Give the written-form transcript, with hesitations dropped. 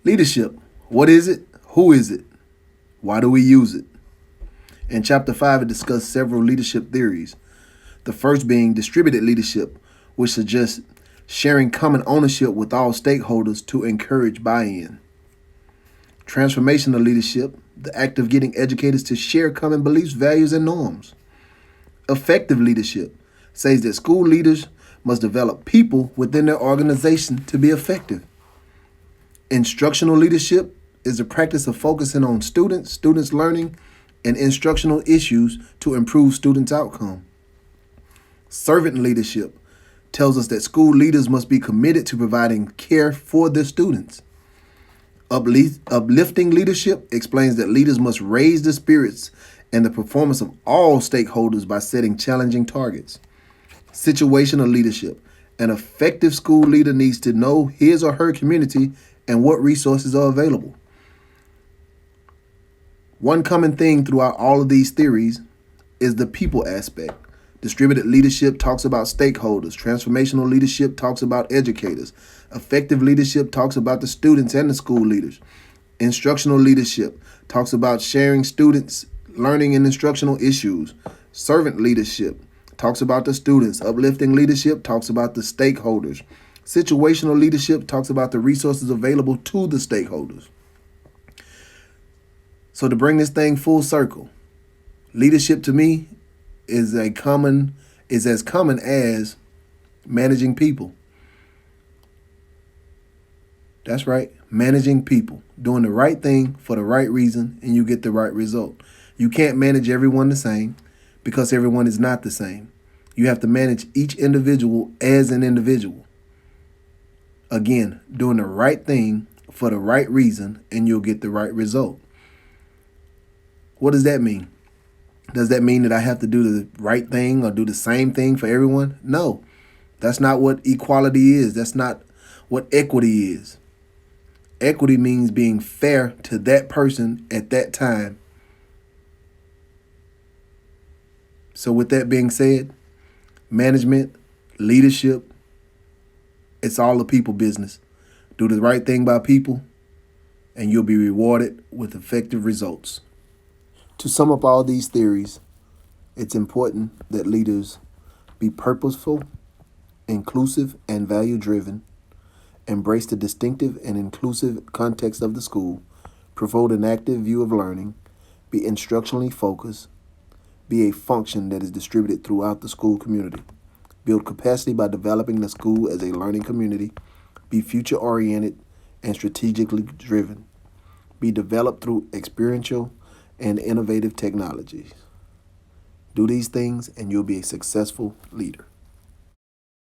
Leadership. What is it? Who is it? Why do we use it? In Chapter 5, it discussed several leadership theories. The first being distributed leadership, which suggests sharing common ownership with all stakeholders to encourage buy-in. Transformational leadership, the act of getting educators to share common beliefs, values, and norms. Effective leadership says that school leaders must develop people within their organization to be effective. Instructional leadership is the practice of focusing on students learning, and instructional issues to improve students' outcome. Servant leadership tells us that school leaders must be committed to providing care for their students. Uplifting leadership explains that leaders must raise the spirits and the performance of all stakeholders by setting challenging targets. Situational leadership. An effective school leader needs to know his or her community and what resources are available. One common thing throughout all of these theories is the people aspect. Distributed leadership talks about stakeholders. Transformational leadership talks about educators. Effective leadership talks about the students and the school leaders. Instructional leadership talks about sharing students' learning and instructional issues. Servant leadership talks about the students. Uplifting leadership talks about the stakeholders. Situational leadership talks about the resources available to the stakeholders. So to bring this thing full circle, leadership to me is as common as managing people. That's right, managing people, doing the right thing for the right reason, and you get the right result. You can't manage everyone the same because everyone is not the same. You have to manage each individual as an individual. Again, doing the right thing for the right reason, and you'll get the right result. What does that mean? Does that mean that I have to do the right thing or do the same thing for everyone? No, that's not what equality is. That's not what equity is. Equity means being fair to that person at that time. So with that being said, management, leadership, it's all a people business. Do the right thing by people, and you'll be rewarded with effective results. To sum up all these theories, it's important that leaders be purposeful, inclusive, and value-driven, embrace the distinctive and inclusive context of the school, promote an active view of learning, be instructionally focused, be a function that is distributed throughout the school community, build capacity by developing the school as a learning community, be future-oriented and strategically driven, be developed through experiential and innovative technologies. Do these things and you'll be a successful leader.